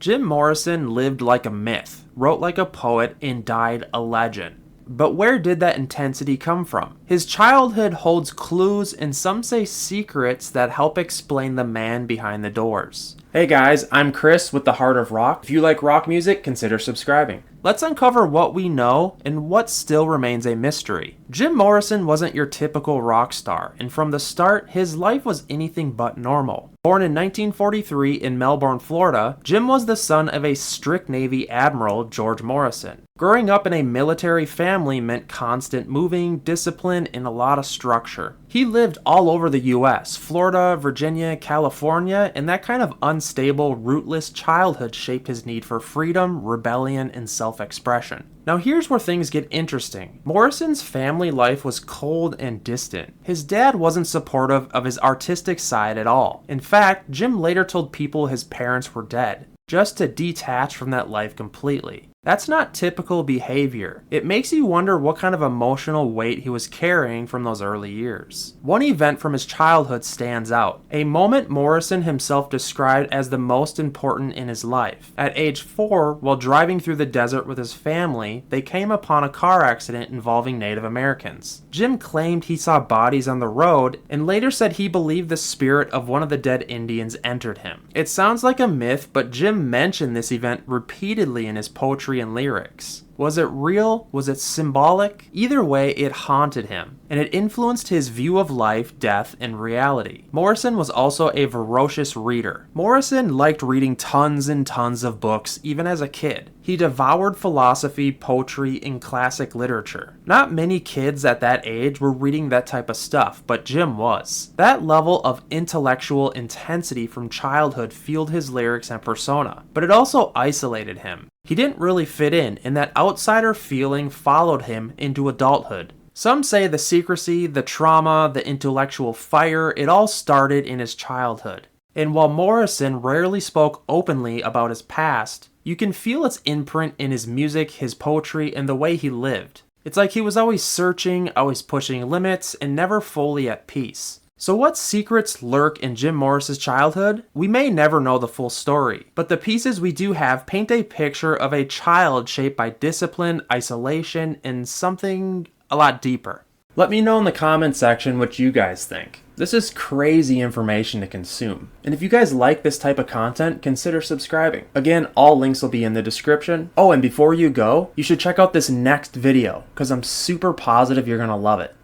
Jim Morrison lived like a myth, wrote like a poet, and died a legend. But where did that intensity come from? His childhood holds clues and some say secrets that help explain the man behind the doors. Hey guys, I'm Chris with The Heart of Rock. If you like rock music, consider subscribing. Let's uncover what we know and what still remains a mystery. Jim Morrison wasn't your typical rock star, and from the start, his life was anything but normal. Born in 1943 in Melbourne, Florida, Jim was the son of a strict Navy admiral, George Morrison. Growing up in a military family meant constant moving, discipline, and a lot of structure. He lived all over the US, Florida, Virginia, California, and that kind of unstable, rootless childhood shaped his need for freedom, rebellion, and self-expression. Now here's where things get interesting. Morrison's family life was cold and distant. His dad wasn't supportive of his artistic side at all. In fact, Jim later told people his parents were dead, just to detach from that life completely. That's not typical behavior. It makes you wonder what kind of emotional weight he was carrying from those early years. One event from his childhood stands out, a moment Morrison himself described as the most important in his life. At age 4, while driving through the desert with his family, they came upon a car accident involving Native Americans. Jim claimed he saw bodies on the road and later said he believed the spirit of one of the dead Indians entered him. It sounds like a myth, but Jim mentioned this event repeatedly in his poetry and lyrics. Was it real? Was it symbolic? Either way, it haunted him, and it influenced his view of life, death, and reality. Morrison was also a voracious reader. Morrison liked reading tons and tons of books, even as a kid. He devoured philosophy, poetry, and classic literature. Not many kids at that age were reading that type of stuff, but Jim was. That level of intellectual intensity from childhood fueled his lyrics and persona, but it also isolated him. He didn't really fit in, and that outsider feeling followed him into adulthood. Some say the secrecy, the trauma, the intellectual fire, it all started in his childhood. And while Morrison rarely spoke openly about his past, you can feel its imprint in his music, his poetry, and the way he lived. It's like he was always searching, always pushing limits, and never fully at peace. So what secrets lurk in Jim Morrison's childhood? We may never know the full story, but the pieces we do have paint a picture of a child shaped by discipline, isolation, and something a lot deeper. Let me know in the comment section what you guys think. This is crazy information to consume. And if you guys like this type of content, consider subscribing. Again, all links will be in the description. Oh, and before you go, you should check out this next video, because I'm super positive you're gonna love it.